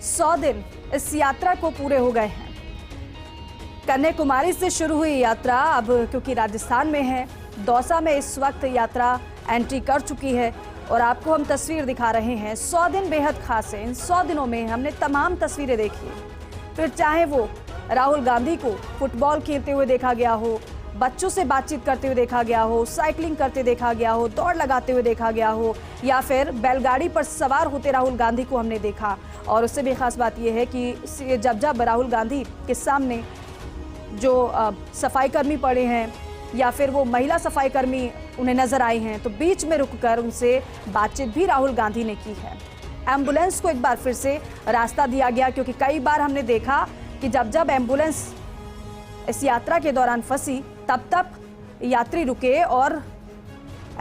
100 दिन इस यात्रा को पूरे हो गए हैं। कन्याकुमारी से शुरू हुई यात्रा अब क्योंकि राजस्थान में है, दौसा में इस वक्त यात्रा एंट्री कर चुकी है और आपको हम तस्वीर दिखा रहे हैं। 100 दिन बेहद खास है। इन 100 दिनों में हमने तमाम तस्वीरें देखी, फिर चाहे वो राहुल गांधी को फुटबॉल खेलते हुए देखा गया हो, बच्चों से बातचीत करते हुए देखा गया हो, साइकिलिंग करते देखा गया हो, दौड़ लगाते हुए देखा गया हो, या फिर बैलगाड़ी पर सवार होते राहुल गांधी को हमने देखा। और उससे भी खास बात यह है कि जब जब राहुल गांधी के सामने जो सफाई कर्मी पड़े हैं या फिर वो महिला सफाई कर्मी उन्हें नजर आई हैं, तो बीच में रुककर उनसे बातचीत भी राहुल गांधी ने की है। एम्बुलेंस को एक बार फिर से रास्ता दिया गया, क्योंकि कई बार हमने देखा कि जब जब एम्बुलेंस इस यात्रा के दौरान फंसी तब तब यात्री रुके और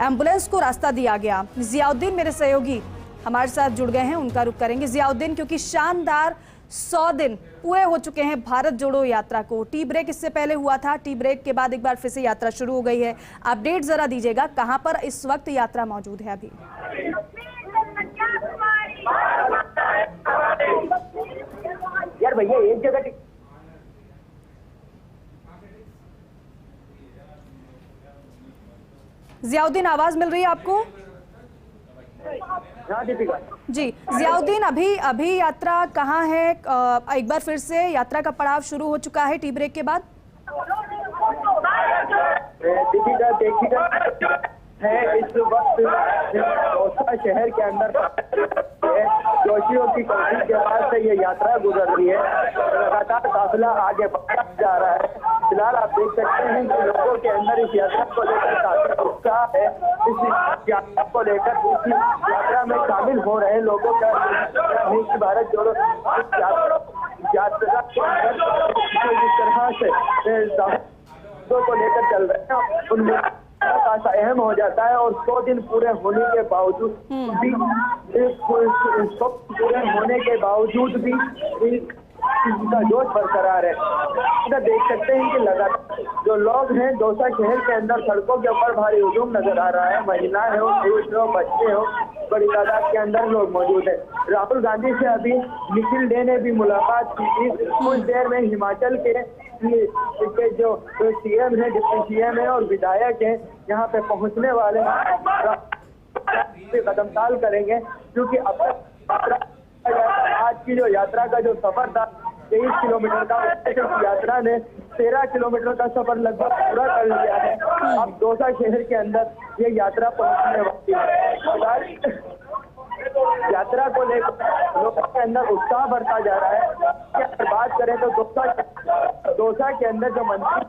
एम्बुलेंस को रास्ता दिया गया। जियाउद्दीन मेरे सहयोगी हमारे साथ जुड़ गए हैं, उनका रुख करेंगे। जियाउद्दीन, क्योंकि शानदार 100 दिन पूरे हो चुके हैं भारत जोड़ो यात्रा को। टी ब्रेक इससे पहले हुआ था, टी ब्रेक के बाद एक बार फिर से यात्रा शुरू हो गई है। अपडेट जरा दीजिएगा, कहां पर इस वक्त यात्रा मौजूद है अभी? यार भैया एक जगह जियाउद्दीन, आवाज मिल रही है आपको? जी जियाउद्दीन, अभी यात्रा कहाँ है? एक बार फिर से यात्रा का पड़ाव शुरू हो चुका है टी ब्रेक के बाद। है इस वक्त दौसा शहर के अंदर जोशियों की कोशिश के बाद से ये यात्रा गुजर रही है। लगातार काफिला आगे बढ़ता जा रहा है। फिलहाल आप देख सकते हैं कि लोगों के अंदर इस यात्रा को लेकर काफी उत्साह है। इस यात्रा को लेकर इस यात्रा में शामिल हो रहे लोगों का भारत जोड़ो यात्रा के अंदर जिस तरह से को लेकर चल रहे हैं उनमें खासा अहम हो जाता है। और 100 दिन पूरे होने के बावजूद भी इसका जोश बरकरार है। इधर देख सकते हैं कि लगातार जो लोग हैं दौसा शहर के अंदर सड़कों के ऊपर भारी हुजूम नजर आ रहा है। महिलाएं हो, पुरुष हो, बच्चे हो, बड़ी तादाद के अंदर लोग मौजूद है। राहुल गांधी से अभी निखिल डे ने भी मुलाकात की थी। कुछ देर में हिमाचल के जो सीएम है, डिप्टी सीएम है और विधायक है यहाँ पे पहुँचने वाले कदमताल करेंगे, क्योंकि अब तक आज की जो यात्रा का जो सफर था 23 किलोमीटर का, यात्रा ने 13 किलोमीटर का सफर लगभग पूरा कर लिया है। अब दौसा शहर के अंदर ये यात्रा पहुंचने वाली है। यात्रा को लेकर लोगों के अंदर उत्साह बढ़ता जा रहा है। अगर बात करें तो दौसा के अंदर जो मंत्री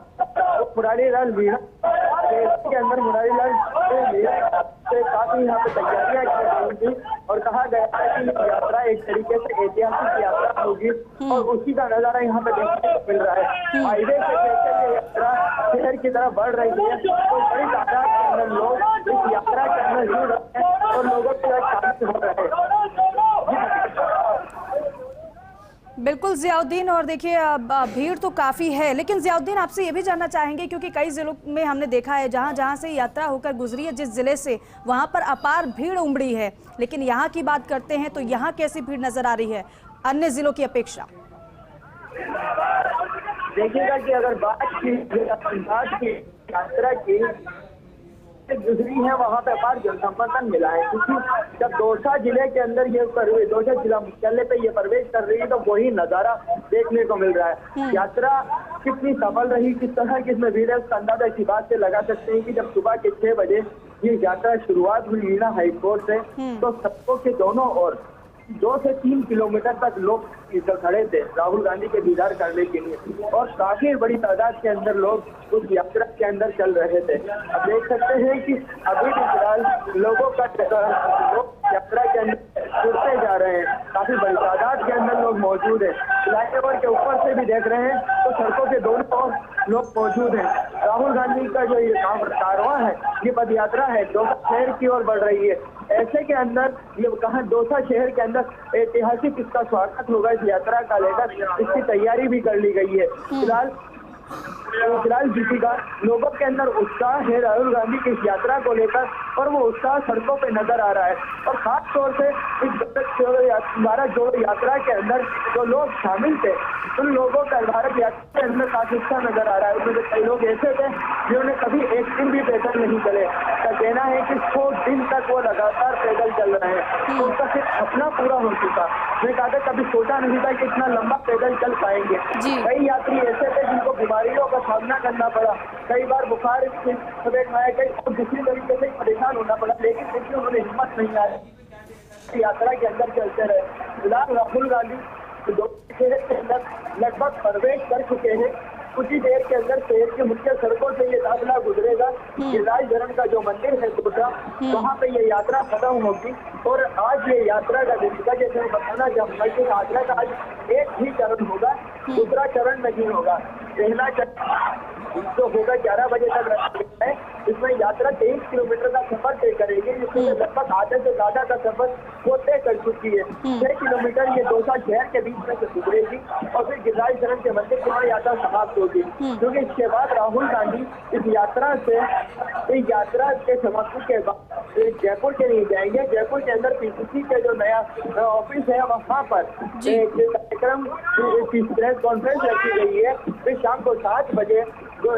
मुरारी लाल मीणा के अंदर मुरारी लाल मीणा से काफी यहाँ पे तैयारियां की गई थी और कहा गया था कि यात्रा एक तरीके से ऐतिहासिक यात्रा होगी और उसी का नजारा यहाँ पे देखने को मिल रहा है। हाईवे से जैसे ये यात्रा शहर की तरफ बढ़ रही है तो बड़ी तादाद के अंदर लोग इस यात्रा के अंदर जुड़ रहे हैं और लोगों के साथ शामिल हो रहे हैं। बिल्कुल जियाउद्दीन, और देखिए भीड़ तो काफ़ी है, लेकिन जियाउद्दीन आपसे ये भी जानना चाहेंगे, क्योंकि कई जिलों में हमने देखा है जहां जहां से यात्रा होकर गुजरी है जिस जिले से, वहां पर अपार भीड़ उमड़ी है, लेकिन यहां की बात करते हैं तो यहां कैसी भीड़ नजर आ रही है अन्य जिलों की अपेक्षा? देखिएगा कि अगर बात की यात्रा की गुजरी है वहाँ पे अपार जनसमर्थन मिला है, क्योंकि जब दौसा जिले के अंदर ये दौसा जिला मुख्यालय पे ये प्रवेश कर रही है तो वही नजारा देखने को मिल रहा है। यात्रा कितनी सफल रही, किस तरह की इसमें भीड़ है, उसका अंदाजा इसी बात से लगा सकते हैं कि जब सुबह के 6 बजे ये यात्रा शुरुआत हुई मीना हाईकोर्ट से, तो सड़कों के दोनों ओर 2 से 3 किलोमीटर तक लोग खड़े थे राहुल गांधी के दीदार करने के लिए और काफी बड़ी तादाद के अंदर लोग उस यात्रा के अंदर चल रहे थे। अब देख सकते हैं कि अभी भी फिलहाल लोगों का यात्रा के अंदर जुड़ते जा रहे हैं। काफी बड़ी तादाद के अंदर लोग मौजूद है। फ्लाईओवर के ऊपर से भी देख रहे हैं तो सड़कों के दोनों ओर लोग मौजूद हैं। राहुल गांधी का जो ये कारवां है, ये पद यात्रा है, दौसा शहर की ओर बढ़ रही है। ऐसे के अंदर ये कहा दौसा शहर के अंदर ऐतिहासिक इसका स्वागत होगा इस यात्रा का लेकर, इसकी तैयारी भी कर ली गई है। फिलहाल फिलहाल जीतेगा। लोगों के अंदर उत्साह है राहुल गांधी की इस यात्रा को लेकर और वो उत्साह सड़कों पे नजर आ रहा है। और खास तौर से इस भारत जोड़ो यात्रा के अंदर जो लोग शामिल थे उन लोगों का भारत यात्रा के अंदर काफी उत्साह नजर आ रहा है। उनमें कई लोग ऐसे थे जिन्होंने कभी एक दिन भी पैदल नहीं चले। का कहना है कि 100 दिन तक वो लगातार पैदल चल रहे हैं, तो उनका सिर्फ अपना पूरा हो चुका। मैं कहा था कभी सोचा नहीं था कि इतना लंबा पैदल चल पाएंगे। कई यात्री ऐसे थे जिनको बीमारियों का सामना करना पड़ा, कई बार बुखार आया, कई और दूसरी तरीके से परेशान होना पड़ा, लेकिन देखिए उन्होंने हिम्मत नहीं आई, यात्रा के अंदर चलते रहे। फिलहाल राहुल गांधी शहर के अंदर लगभग प्रवेश कर चुके हैं। कुछ ही देर के अंदर शहर के मुख्य सड़कों से ये दाखिला गुजरेगा। गिरिराज धरण का जो मंदिर है दूसरा, वहाँ पे ये यात्रा खत्म होगी। और आज ये यात्रा का दिशा जैसे मैं बताना चाहूंगा कि यात्रा का आज एक ही चरण होगा, दूसरा चरण नहीं होगा। पहला चरण जो होगा 11 बजे तक रखा है, इसमें यात्रा 23 किलोमीटर का सफर तय करेगी, जिसमें लगभग आधे से ज्यादा का सफर वो तय कर चुकी है। 6 किलोमीटर ये दौसा शहर के बीच में से गुजरेगी और फिर गिरिराज धरण के मंदिर की यात्रा समाप्त होगी। क्योंकि इसके बाद राहुल गांधी इस यात्रा के समाप्ति के बाद जयपुर के लिए जाएंगे। जयपुर के अंदर पीसीसी के जो नया ऑफिस है वहाँ पर कार्यक्रम प्रेस कॉन्फ्रेंस रखी गई है। फिर शाम को 7 बजे जो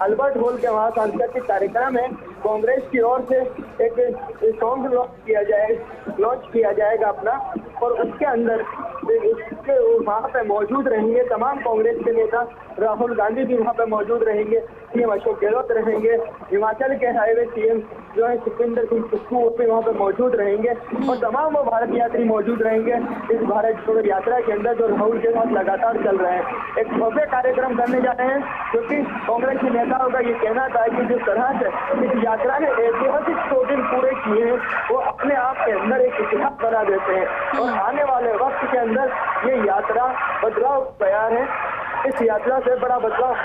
अल्बर्ट हॉल के वहाँ सांस्कृतिक कार्यक्रम है, कांग्रेस की ओर से एक सॉन्ग लॉन्च किया जाएगा अपना, और उसके अंदर वहाँ पे मौजूद रहेंगे तमाम कांग्रेस के नेता। राहुल गांधी भी वहाँ पे मौजूद रहेंगे, सीएम अशोक गहलोत रहेंगे, हिमाचल के हाईवे सीएम जो है सुखविंदर सिंह सुक्खू भी वहाँ पे मौजूद रहेंगे और तमाम वो भारत यात्री मौजूद रहेंगे इस भारत जोड़ो यात्रा के अंदर जो राहुल के साथ लगातार चल रहे हैं। एक भव्य कार्यक्रम करने जा रहे हैं, क्योंकि कांग्रेस के नेताओं का ये कहना था कि जिस तरह से इस यात्रा ने ऐतिहासिक 100 दिन पूरे किए हैं वो अपने आप के अंदर एक इतिहास बना देते हैं और आने वाले वक्त के अंदर ये यात्रा बदलाव तैयार है। इस यात्रा से बड़ा बदलाव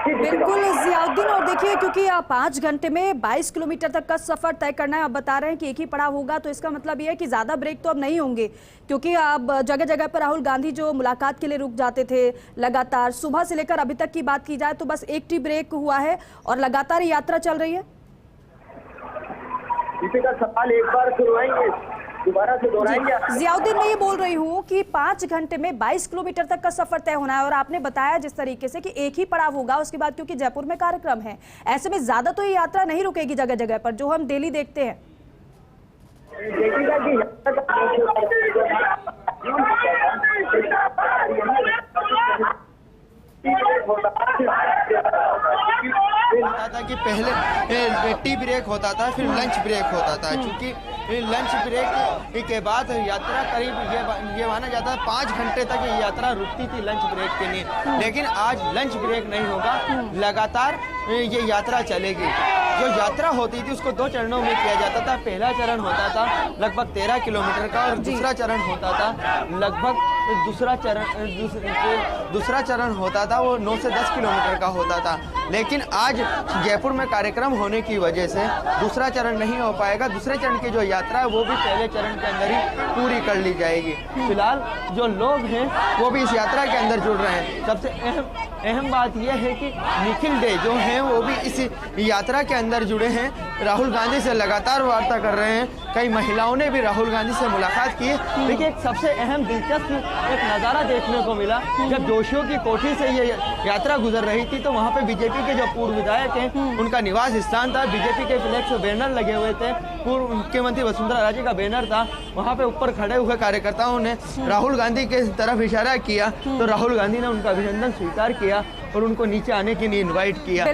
बिल्कुल जियाउद्दीन। और देखिए, क्योंकि 5 घंटे में 22 किलोमीटर तक का सफर तय करना है, आप बता रहे हैं कि एक ही पड़ाव होगा, तो इसका मतलब ये है कि ज्यादा ब्रेक तो अब नहीं होंगे, क्योंकि अब जगह जगह पर राहुल गांधी जो मुलाकात के लिए रुक जाते थे लगातार, सुबह से लेकर अभी तक की बात की जाए तो बस एक टी ब्रेक हुआ है और लगातार ये यात्रा चल रही है। इसी का सवाल एक बार सुनवाएंगे, दोबारा से दोहराएंगे। जियाउद्दीन, मैं ये बोल रही हूँ कि 5 घंटे में 22 किलोमीटर तक का सफर तय होना है और आपने बताया जिस तरीके से कि एक ही पड़ाव होगा उसके बाद, क्योंकि जयपुर में कार्यक्रम है, ऐसे में ज्यादा तो ये यात्रा नहीं रुकेगी जगह जगह पर, जो हम डेली देखते हैं। देखिएगा कि होता था कि पहले टी ब्रेक होता था, फिर लंच ब्रेक होता था। क्योंकि लंच ब्रेक के बाद यात्रा करीब ये माना जाता है 5 घंटे तक ये यात्रा रुकती थी लंच ब्रेक के लिए, लेकिन आज लंच ब्रेक नहीं होगा, लगातार ये यात्रा चलेगी। जो यात्रा होती थी उसको 2 चरणों में किया जाता था। पहला चरण होता था लगभग 13 किलोमीटर का और दूसरा चरण होता था लगभग दूसरा चरण होता था वो 9 से 10 किलोमीटर का होता था। लेकिन आज जयपुर में कार्यक्रम होने की वजह से दूसरा चरण नहीं हो पाएगा। दूसरे चरण की जो यात्रा है वो भी पहले चरण के अंदर ही पूरी कर ली जाएगी। फिलहाल जो लोग हैं वो भी इस यात्रा के अंदर जुड़ रहे हैं। सबसे अहम बात यह है कि निखिल डे जो हैं वो भी इस यात्रा के अंदर जुड़े हैं, राहुल गांधी से लगातार वार्ता कर रहे हैं। कई महिलाओं ने भी राहुल गांधी से मुलाकात की है। देखिए, एक सबसे अहम दिलचस्प एक नज़ारा देखने को मिला जब जोशियों की कोठी से ये यात्रा गुजर रही थी, तो वहाँ पे बीजेपी के जो पूर्व विधायक हैं उनका निवास स्थान था। बीजेपी के फ्लैक्स बैनर लगे हुए थे, पूर्व मुख्यमंत्री वसुंधरा राजे का बैनर था, वहाँ पे ऊपर खड़े हुए कार्यकर्ताओं ने राहुल गांधी के तरफ इशारा किया, तो राहुल गांधी ने उनका अभिनंदन स्वीकार किया और उनको नीचे आने के लिए इन्वाइट किया।